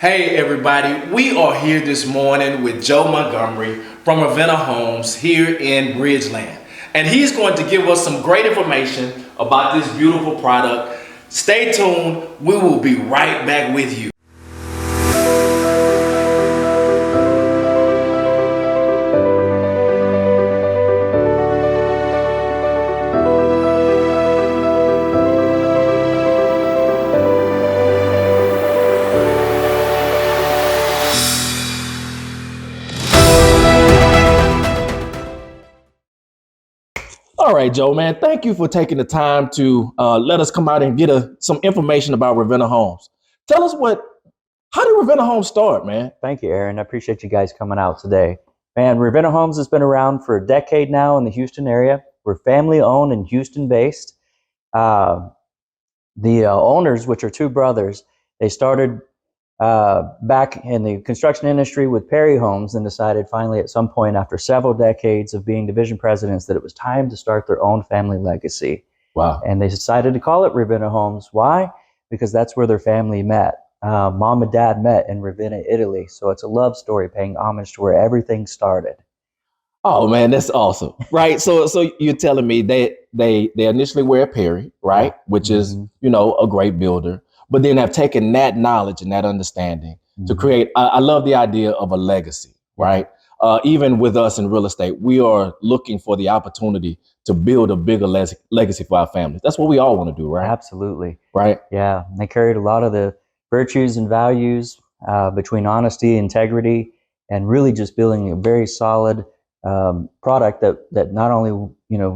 Hey everybody, we are here this morning with Joe Montgomery from Ravenna Homes here in Bridgeland. And he's going to give us some great information about this beautiful product. Stay tuned, we will be right back with you. All right, Joe, man, thank you for taking the time to let us come out and get some information about Ravenna Homes. Tell us how did Ravenna Homes start, man? Thank you, Aaron. I appreciate you guys coming out today. Man, Ravenna Homes has been around for a decade now in the Houston area. We're family owned and Houston based. The owners, which are two brothers, they started back in the construction industry with Perry Homes and decided finally at some point after several decades of being division presidents that it was time to start their own family legacy. Wow. And they decided to call it Ravenna Homes. Why? Because that's where their family met. Mom and dad met in Ravenna, Italy. So it's a love story paying homage to where everything started. Oh man, that's awesome. Right. So you're telling me they initially were at Perry, right? Which is, a great builder, but then have taken that knowledge and that understanding to create, I love the idea of a legacy, right? Even with us in real estate, we are looking for the opportunity to build a bigger legacy for our families. That's what we all want to do, right? Absolutely. Right. Yeah. They carried a lot of the virtues and values between honesty, integrity, and really just building a very solid product that not only,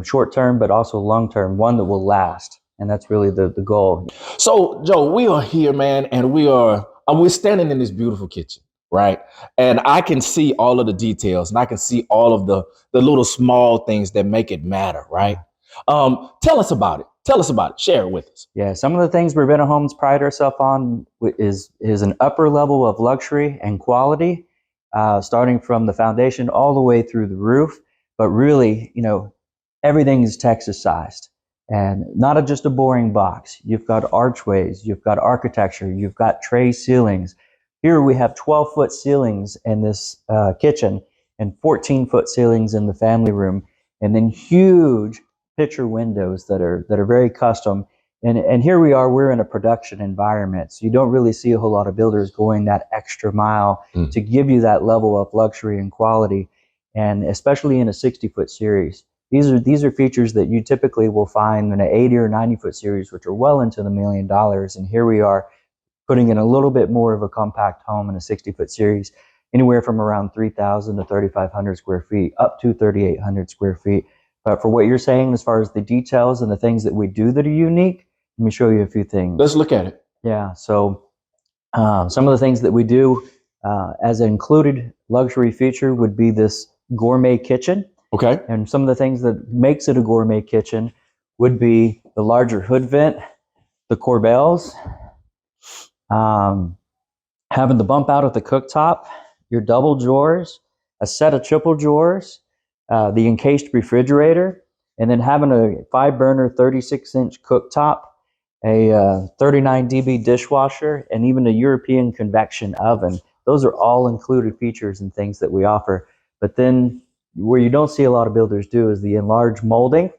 short term, but also long term, one that will last. And that's really the goal. So, Joe, we are here, man, and we're standing in this beautiful kitchen, right? And I can see all of the details, and I can see all of the little small things that make it matter, right? Tell us about it. Tell us about it. Share it with us. Yeah, some of the things Ravenna Homes pride ourselves on is an upper level of luxury and quality, starting from the foundation all the way through the roof. But really, everything is Texas sized. And not just a boring box. You've got archways, you've got architecture, you've got tray ceilings. Here we have 12-foot ceilings in this kitchen and 14-foot ceilings in the family room, and then huge picture windows that are very custom. And here we're in a production environment, so you don't really see a whole lot of builders going that extra mile to give you that level of luxury and quality, and especially in a 60-foot series. These are features that you typically will find in an 80 or 90-foot series, which are well into the $1 million. And here we are putting in a little bit more of a compact home in a 60-foot series, anywhere from around 3,000 to 3,500 square feet, up to 3,800 square feet. But for what you're saying, as far as the details and the things that we do that are unique, let me show you a few things. Let's look at it. Yeah. So some of the things that we do as an included luxury feature would be this gourmet kitchen. Okay. And some of the things that makes it a gourmet kitchen would be the larger hood vent, the corbels, having the bump out at the cooktop, your double drawers, a set of triple drawers, the encased refrigerator, and then having a 5-burner 36-inch cooktop, a 39 dB dishwasher, and even a European convection oven. Those are all included features and things that we offer. But then where you don't see a lot of builders do is the enlarged molding,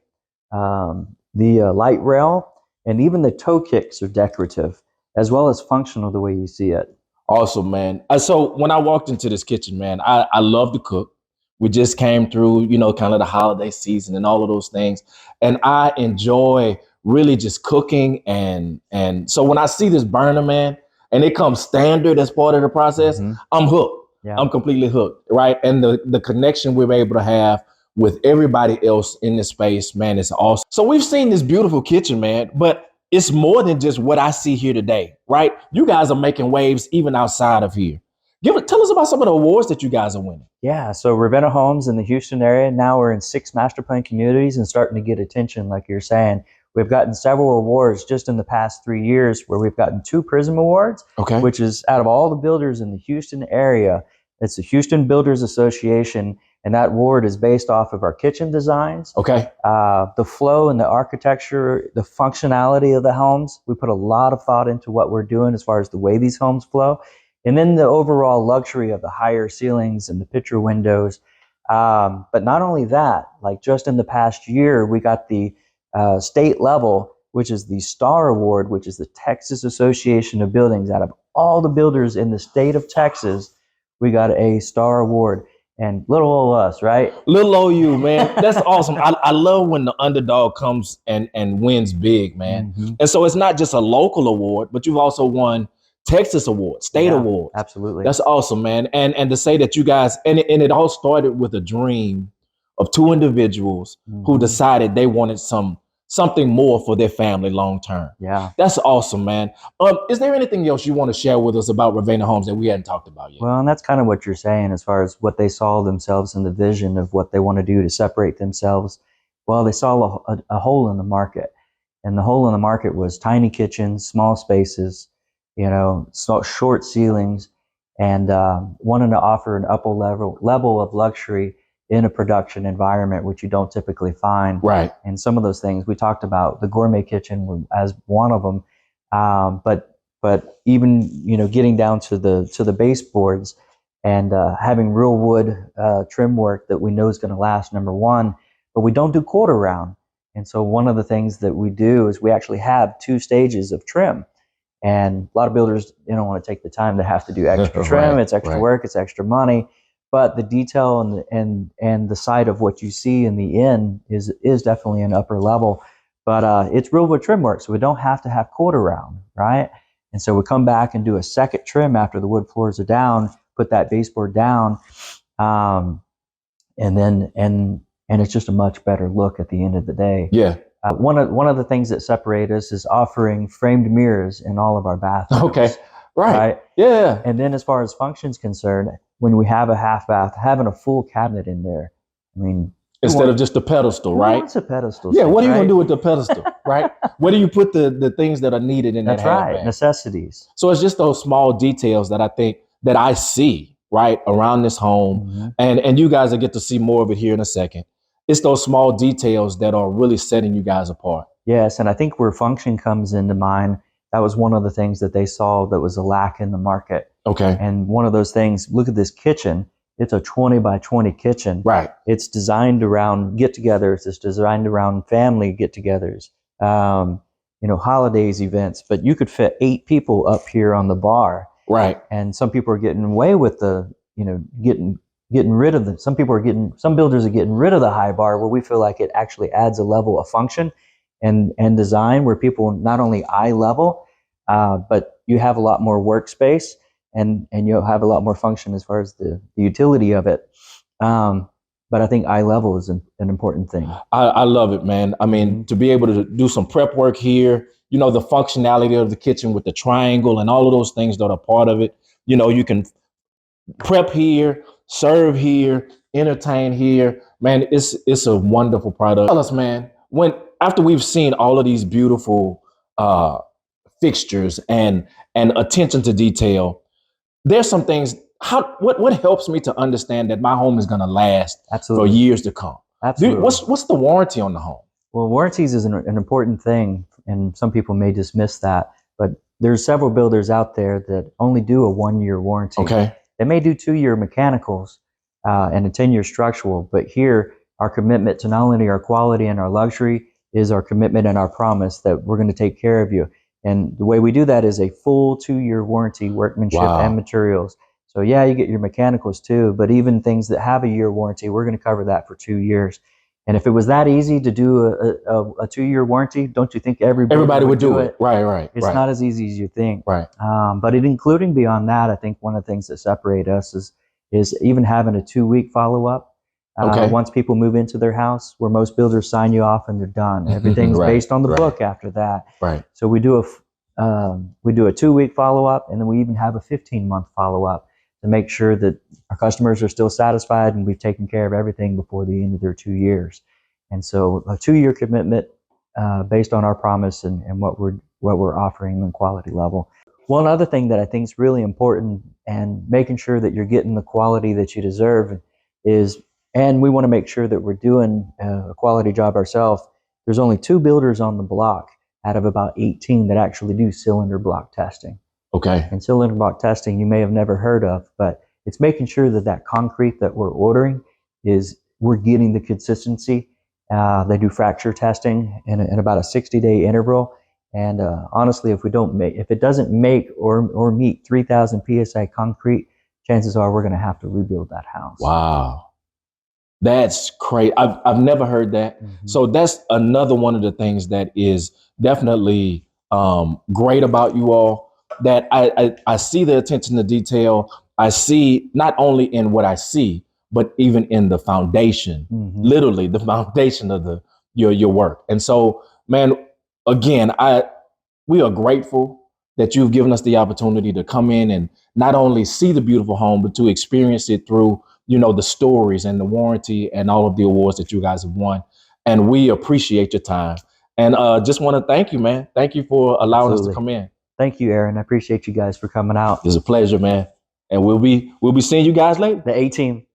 the light rail, and even the toe kicks are decorative, as well as functional the way you see it. Awesome, man. So when I walked into this kitchen, man, I love to cook. We just came through, kind of the holiday season and all of those things. And I enjoy really just cooking. And so when I see this burner, man, and it comes standard as part of the process, I'm hooked. Yeah. I'm completely hooked, right? And the connection we're able to have with everybody else in this space, man, is awesome. So we've seen this beautiful kitchen, man, but it's more than just what I see here today, right? You guys are making waves even outside of here. Tell us about some of the awards that you guys are winning. Yeah, so Ravenna Homes in the Houston area, now we're in 6 master plan communities and starting to get attention, like you're saying. We've gotten several awards just in the past 3 years, where we've gotten 2 Prism Awards, which is out of all the builders in the Houston area. It's the Houston Builders Association, and that award is based off of our kitchen designs. The flow and the architecture, the functionality of the homes. We put a lot of thought into what we're doing as far as the way these homes flow. And then the overall luxury of the higher ceilings and the picture windows. But not only that, like just in the past year, we got the state level, which is the STAR Award, which is the Texas Association of Buildings. Out of all the builders in the state of Texas, we got a STAR Award. And little old us, right? Little OU, man. That's awesome. I love when the underdog comes and wins big, man. Mm-hmm. And so it's not just a local award, but you've also won Texas awards, state awards. Absolutely. That's awesome, man. And to say that you guys, and it all started with a dream of two individuals who decided they wanted something more for their family long term. Yeah. That's awesome, man. Is there anything else you want to share with us about Ravenna Homes that we hadn't talked about yet? Well, and that's kind of what you're saying as far as what they saw themselves in the vision of what they want to do to separate themselves. Well, they saw a hole in the market, and the hole in the market was tiny kitchens, small spaces, short ceilings, and wanting to offer an upper level of luxury in a production environment, which you don't typically find. Right. And some of those things we talked about, the gourmet kitchen as one of them, but even getting down to the baseboards and having real wood trim work that we know is going to last. Number one, but we don't do quarter round, and so one of the things that we do is we actually have 2 stages of trim. And a lot of builders don't want to take the time to have to do extra trim. Right, it's extra work, it's extra money. But the detail and the side of what you see in the end is definitely an upper level. But it's real wood trim work, so we don't have to have quarter round, right? And so we come back and do a second trim after the wood floors are down, put that baseboard down, and it's just a much better look at the end of the day. Yeah. One of the things that separate us is offering framed mirrors in all of our bathrooms. Okay. Right. Yeah. And then as far as functions concerned, when we have a half bath, having a full cabinet in there, I mean, instead of just a pedestal, right? What's a pedestal? Yeah. What are you going to do with the pedestal, right? Where do you put the things that are needed in that half bath? Necessities. So it's just those small details that I think that I see right around this home, and you guys will get to see more of it here in a second. It's those small details that are really setting you guys apart. Yes, and I think where function comes into mind, that was one of the things that they saw that was a lack in the market. Okay. And one of those things, look at this kitchen. It's a 20 by 20 kitchen. Right. It's designed around get-togethers. It's designed around family get-togethers, holidays, events. But you could fit 8 people up here on the bar. Right. And some people are getting away with getting rid of some builders are getting rid of the high bar, where we feel like it actually adds a level of function and design where people not only eye level, but you have a lot more workspace and you'll have a lot more function as far as the utility of it. But I think eye level is an important thing. I love it, man. I mean, to be able to do some prep work here, the functionality of the kitchen with the triangle and all of those things that are part of it. You can prep here, serve here, entertain here. Man, it's a wonderful product. Tell us, man, after we've seen all of these beautiful fixtures and attention to detail, there's some things. What helps me to understand that my home is going to last for years to come? Absolutely. What's the warranty on the home? Well, warranties is an important thing, and some people may dismiss that, but there's several builders out there that only do a 1-year warranty. Okay. They may do 2-year mechanicals and a 10-year structural, but here our commitment to not only our quality and our luxury is our commitment and our promise that we're going to take care of you. And the way we do that is a full 2-year warranty, workmanship and materials. So yeah, you get your mechanicals too, but even things that have a year warranty, we're going to cover that for 2 years. And if it was that easy to do a 2-year warranty, don't you think everybody would do it? Right. It's not as easy as you think. Right. But including beyond that, I think one of the things that separate us is even having a 2-week follow-up. Once people move into their house, where most builders sign you off and they're done. Everything's based on the book after that. Right. So we do a 2-week follow-up, and then we even have a 15-month follow-up to make sure that our customers are still satisfied and we've taken care of everything before the end of their 2 years. And so a 2-year commitment based on our promise and what we're offering in quality level. One other thing that I think is really important, and making sure that you're getting the quality that you deserve, is, and we want to make sure that we're doing a quality job ourselves. There's only 2 builders on the block out of about 18 that actually do cylinder block testing. Okay. And cylinder block testing you may have never heard of, but it's making sure that that concrete that we're ordering we're getting the consistency. They do fracture testing in about a 60-day interval. And honestly, if it doesn't make or meet 3,000 psi concrete, chances are we're going to have to rebuild that house. Wow. That's crazy. I've never heard that. Mm-hmm. So that's another one of the things that is definitely great about you all. That I see the attention to detail. I see not only in what I see, but even in the foundation, Mm-hmm. literally the foundation of your work. And so, man, again, we are grateful that you've given us the opportunity to come in and not only see the beautiful home, but to experience it through, the stories and the warranty and all of the awards that you guys have won. And we appreciate your time. And just want to thank you, man. Thank you for allowing us to come in. Thank you, Aaron. I appreciate you guys for coming out. It's a pleasure, man. And we'll be seeing you guys later. The A-team.